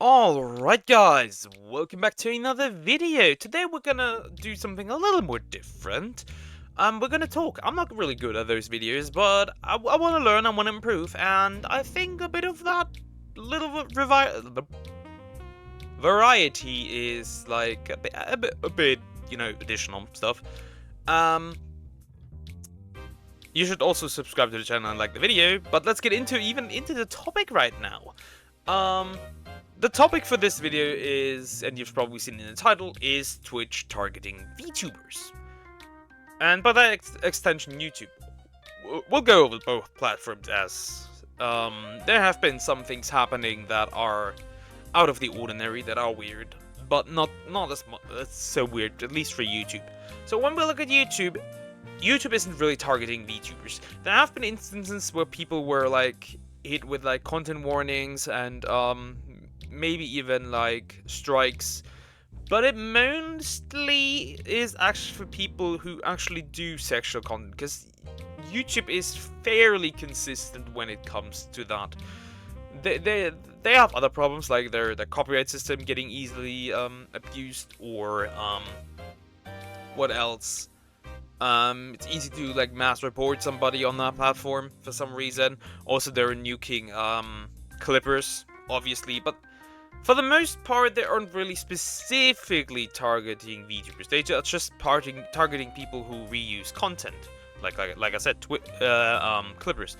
Alright guys, welcome back to another video. Today we're gonna do something a little more different. We're gonna talk. I'm not really good at those videos, but I want to learn, I want to improve, and I think a bit of that little variety is like a bit, you know, additional stuff. You should also subscribe to the channel and like the video, but let's get into the topic right now. The topic for this video is, and you've probably seen in the title, is Twitch targeting VTubers. And by that extension, YouTube. We'll go over both platforms as there have been some things happening that are out of the ordinary, that are weird, but not as much. That's so weird, at least for YouTube. So when we look at YouTube, YouTube isn't really targeting VTubers. There have been instances where people were like hit with like content warnings and maybe even like strikes, but it mostly is actually for people who actually do sexual content, because YouTube is fairly consistent when it comes to that. They have other problems, like their copyright system getting easily abused, or what else? It's easy to like mass report somebody on that platform for some reason. Also, they're nuking clippers, obviously, but for the most part, they aren't really specifically targeting VTubers. They are just targeting people who reuse content, like I said, clippers,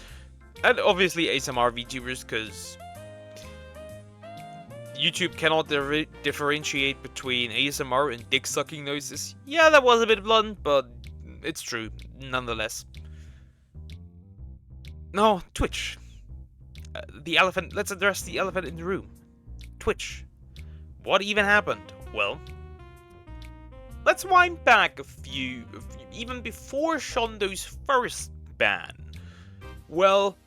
and obviously ASMR VTubers, because YouTube cannot differentiate between ASMR and dick-sucking noises. Yeah, that was a bit blunt, but it's true, nonetheless. No, Twitch. The elephant. Let's address the elephant in the room. Twitch. What even happened? Well, let's wind back a few, even before Shondo's first ban. Well,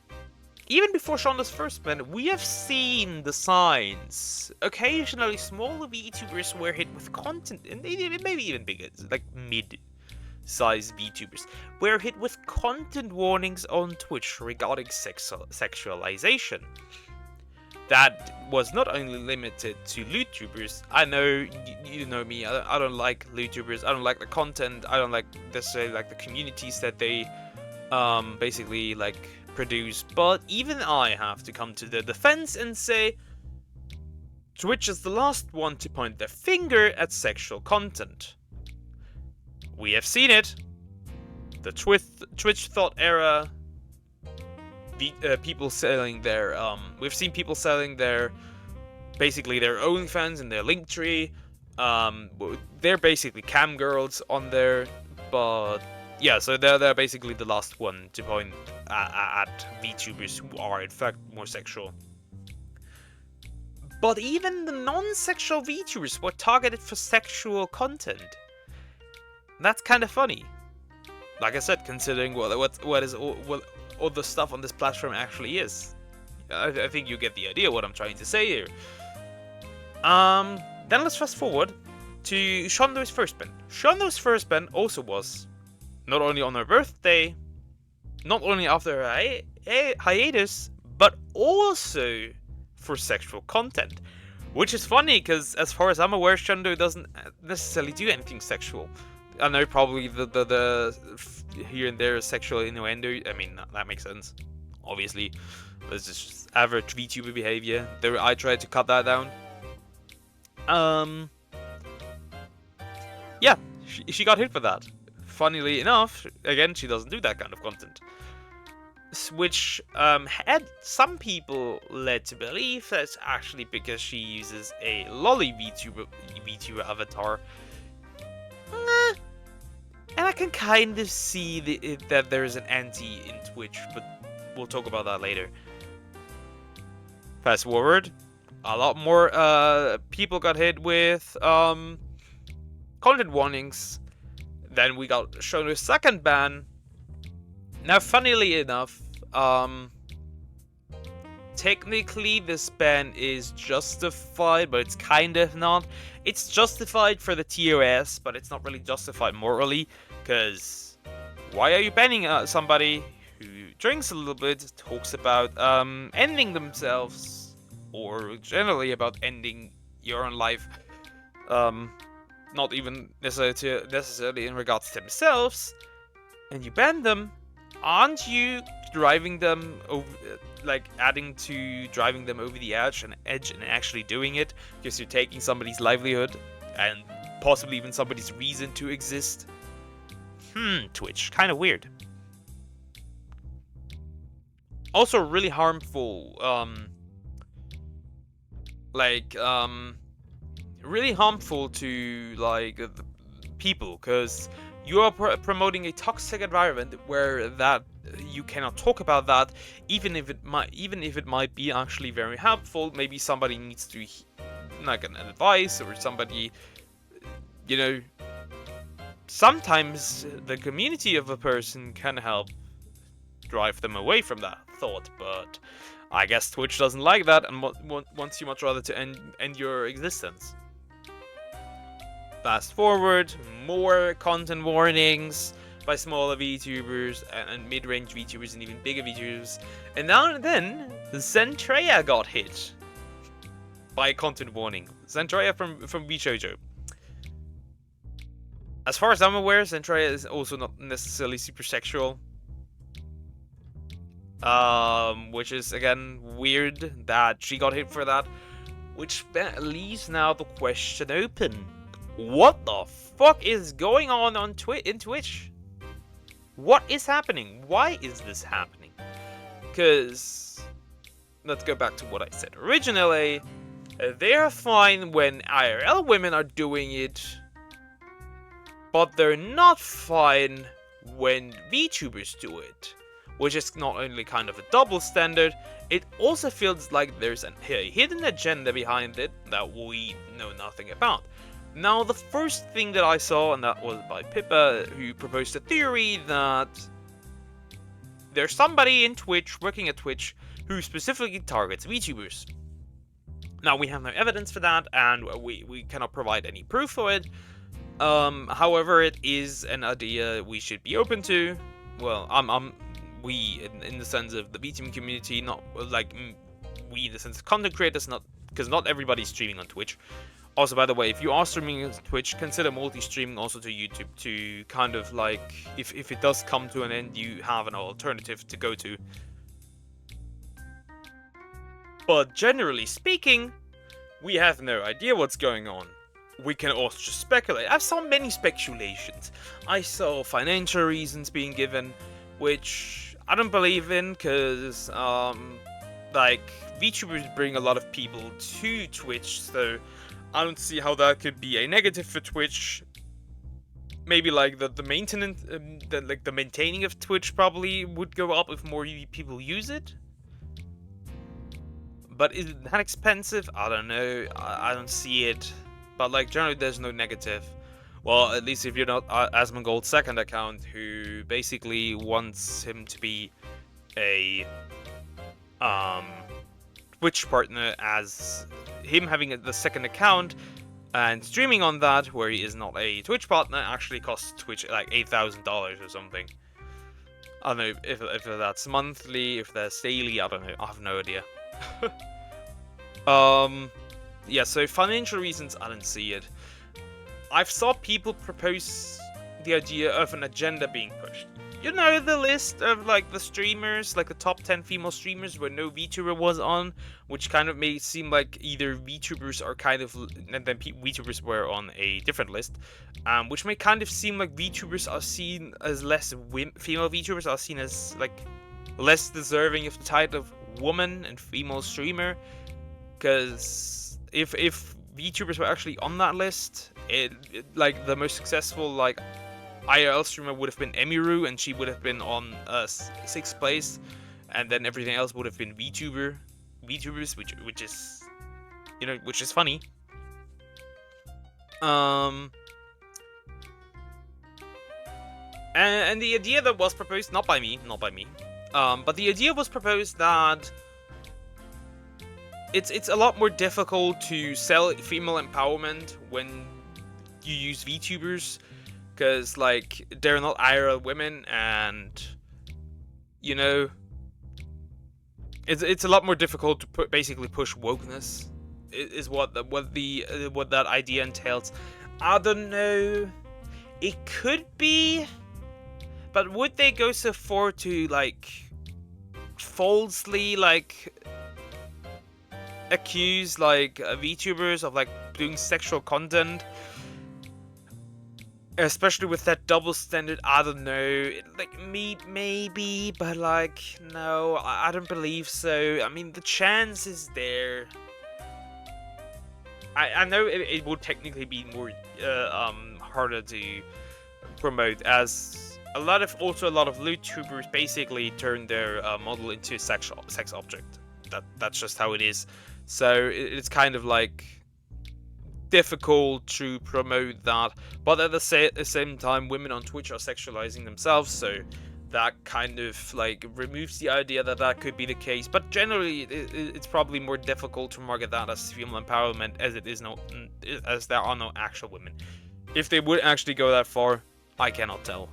even before Shondo's first ban, we have seen the signs. Occasionally, smaller VTubers were hit with content, and maybe even bigger, like mid-sized VTubers, were hit with content warnings on Twitch regarding sexualization. That was not only limited to LootTubers. I know, you know me, I don't like LootTubers, I don't like the content, I don't like necessarily like the communities that they basically like produce, but even I have to come to their defense and say Twitch is the last one to point their finger at sexual content. We have seen it. The Twitch thought era. People selling their we've seen people selling their basically their OnlyFans and their Linktree. They're basically cam girls on there, but yeah, so they're basically the last one to point at VTubers who are in fact more sexual. But even the non-sexual VTubers were targeted for sexual content. That's kind of funny. Like I said, considering what the stuff on this platform actually is. I think you get the idea what I'm trying to say here. Then let's fast forward to Shondo's first ban. Shondo's first ban also was not only on her birthday, not only after her hiatus, but also for sexual content. Which is funny, because as far as I'm aware, Shondo doesn't necessarily do anything sexual. I know probably the here and there sexual innuendo. I mean, that makes sense. Obviously, it's just average VTuber behavior. Though I tried to cut that down. Yeah, she got hit for that. Funnily enough, again, she doesn't do that kind of content. Which had some people led to believe that's actually because she uses a lolly VTuber avatar. And I can kind of see that there's an anti in Twitch, but we'll talk about that later. Fast forward, a lot more people got hit with content warnings. Then we got shown a second ban. Now, funnily enough, technically this ban is justified, but it's kind of not. It's justified for the TOS, but it's not really justified morally, because why are you banning somebody who drinks a little bit, talks about ending themselves, or generally about ending your own life, not even necessarily in regards to themselves, and you ban them, aren't you driving them over, like adding to driving them over the edge and actually doing it, because you're taking somebody's livelihood and possibly even somebody's reason to exist? Twitch, kind of weird. Also really harmful, really harmful to like the people, because you are promoting a toxic environment where that you cannot talk about that, even if it might be actually very helpful. Maybe somebody needs to like an advice, or somebody, you know, sometimes the community of a person can help drive them away from that thought, but I guess Twitch doesn't like that and wants you much rather to end your existence. Fast forward, more content warnings by smaller VTubers and mid-range VTubers and even bigger VTubers, and now and then Zentreya got hit by a content warning. Zentreya from VJojo. As far as I'm aware, Zentreya is also not necessarily super sexual. Which is, again, weird that she got hit for that. Which leaves now the question open. What the fuck is going on in Twitch? What is happening? Why is this happening? Because, let's go back to what I said originally. They're fine when IRL women are doing it, but they're not fine when VTubers do it. Which is not only kind of a double standard, it also feels like there's a hidden agenda behind it that we know nothing about. Now, the first thing that I saw, and that was by Pippa, who proposed a theory that there's somebody in Twitch, working at Twitch, who specifically targets VTubers. Now, we have no evidence for that, and we cannot provide any proof for it. However, it is an idea we should be open to. Well, we, in the sense of the VTuber community, not like we in the sense of content creators, not because not everybody's streaming on Twitch. Also, by the way, if you are streaming on Twitch, consider multi-streaming also to YouTube, to kind of like, if it does come to an end, you have an alternative to go to. But generally speaking, we have no idea what's going on. We can also just speculate. I saw many speculations. I saw financial reasons being given, which I don't believe in, because, like, VTubers bring a lot of people to Twitch, so I don't see how that could be a negative for Twitch. Maybe, like, the maintenance, the maintaining of Twitch probably would go up if more people use it. But is it that expensive? I don't know. I don't see it. But, like, generally there's no negative. Well, at least if you're not Asmongold's second account, who basically wants him to be a Twitch partner, as him having the second account and streaming on that, where he is not a Twitch partner, actually costs Twitch like $8,000 or something. I don't know if that's monthly, if that's daily, I don't know, I have no idea. Yeah, so financial reasons, I don't see it. I've saw people propose the idea of an agenda being pushed. You know, the list of, like, the streamers, like the top 10 female streamers where no VTuber was on, which kind of made it seem like either VTubers are kind of, and then VTubers were on a different list, which may kind of seem like VTubers are seen as less, female VTubers are seen as, like, less deserving of the title of woman and female streamer, because if VTubers were actually on that list, like, the most successful, like, IRL streamer would have been Emiru, and she would have been on 6th place, and then everything else would have been VTubers, which is, you know, which is funny. And the idea that was proposed, not by me, but the idea was proposed that it's a lot more difficult to sell female empowerment when you use VTubers, because, like, they're not IRL women, and, you know, It's a lot more difficult to basically push wokeness. Is what that idea entails. I don't know. It could be, but would they go so far to like falsely like accuse like VTubers of like doing sexual content? Especially with that double standard, I don't know. Like, maybe, but like, no, I don't believe so. I mean, the chance is there. I know it would technically be more harder to promote, as a lot of VTubers basically turn their model into a sex object. That's just how it is. So it's kind of like difficult to promote that, but at the same time, women on Twitch are sexualizing themselves, so that kind of like removes the idea that that could be the case. But generally, it's probably more difficult to market that as female empowerment, as there are no actual women. If they would actually go that far, I cannot tell.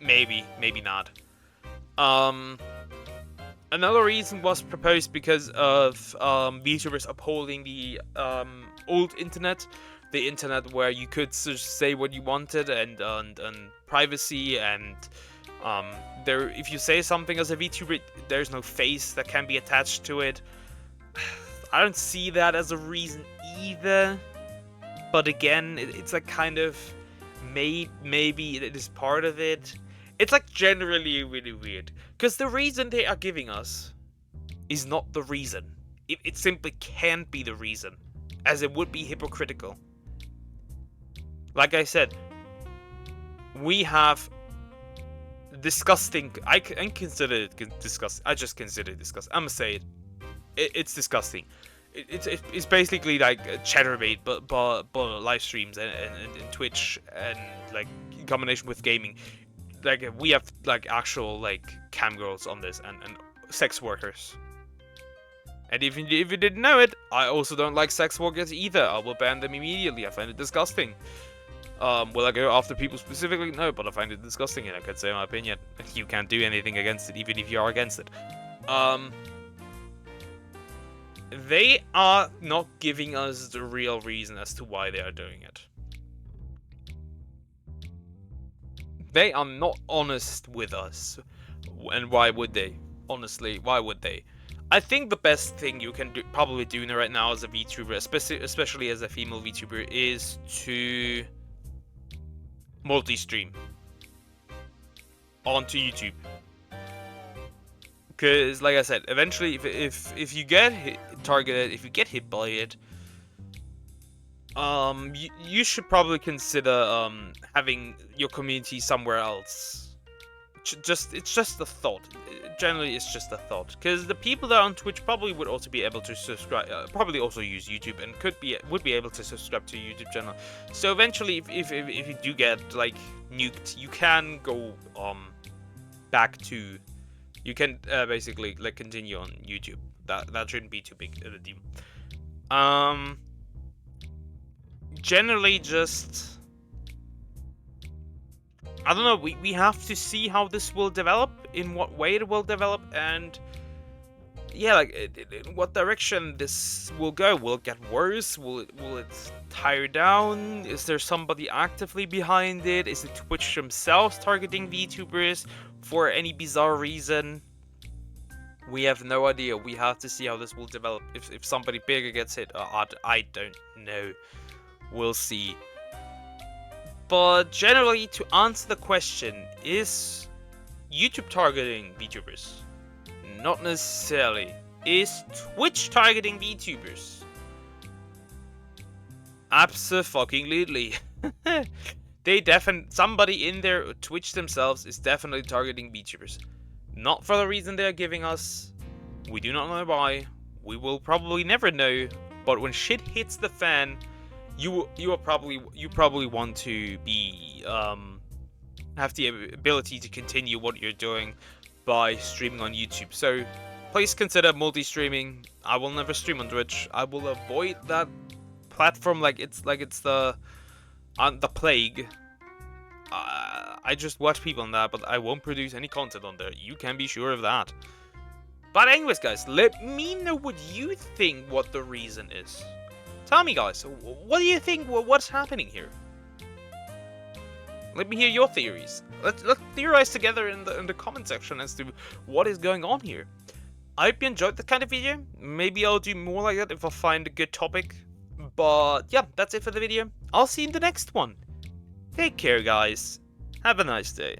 Maybe not. Another reason was proposed because of VTubers upholding the old internet, the internet where you could just say what you wanted, and privacy, and if you say something as a VTuber, there's no face that can be attached to it. I don't see that as a reason either. But again, it's like kind of maybe it is part of it. It's like generally really weird, because the reason they are giving us is not the reason. It simply can't be the reason, as it would be hypocritical. Like I said, we have disgusting. I consider it disgusting. I just consider it disgusting. I'm gonna say it. It's disgusting. It's basically like chatterbait, but live streams and Twitch, and like in combination with gaming. Like we have like actual like cam girls on this, and sex workers. And if you didn't know it, I also don't like sex workers either. I will ban them immediately. I find it disgusting. Will I go after people specifically? No, but I find it disgusting, and I can say my opinion. You can't do anything against it, even if you are against it. They are not giving us the real reason as to why they are doing it. They are not honest with us. And why would they? Honestly, why would they? I think the best thing you can probably do right now as a VTuber, especially as a female VTuber, is to multi-stream onto YouTube. Because, like I said, eventually, if you get targeted, if you get hit by it, you should probably consider having your community somewhere else. It's just a thought. Generally, it's just a thought. Because the people that are on Twitch probably would also be able to subscribe, probably also use YouTube, and would be able to subscribe to a YouTube channel. So eventually, if you do get like nuked, you can go back to. You can basically like continue on YouTube. That shouldn't be too big of a deal. Generally, just I don't know. We have to see how this will develop, in what way it will develop, and yeah, like in what direction this will go. Will it get worse? Will it tire down? Is there somebody actively behind it? Is it Twitch themselves targeting VTubers for any bizarre reason? We have no idea. We have to see how this will develop. If somebody bigger gets hit, I don't know. We'll see. But generally, to answer the question, is YouTube targeting VTubers? Not necessarily. Is Twitch targeting VTubers? Absolutely. Somebody in their Twitch themselves is definitely targeting VTubers. Not for the reason they are giving us. We do not know why. We will probably never know. But when shit hits the fan, you probably want to be have the ability to continue what you're doing by streaming on YouTube. So please consider multi-streaming. I will never stream on Twitch. I will avoid that platform like it's the plague. I just watch people on that, but I won't produce any content on there. You can be sure of that. But anyways, guys, let me know what you think what the reason is. Tell me, guys, what do you think? What's happening here? Let me hear your theories. Let's theorize together in the comment section as to what is going on here. I hope you enjoyed that kind of video. Maybe I'll do more like that if I find a good topic. But yeah, that's it for the video. I'll see you in the next one. Take care, guys. Have a nice day.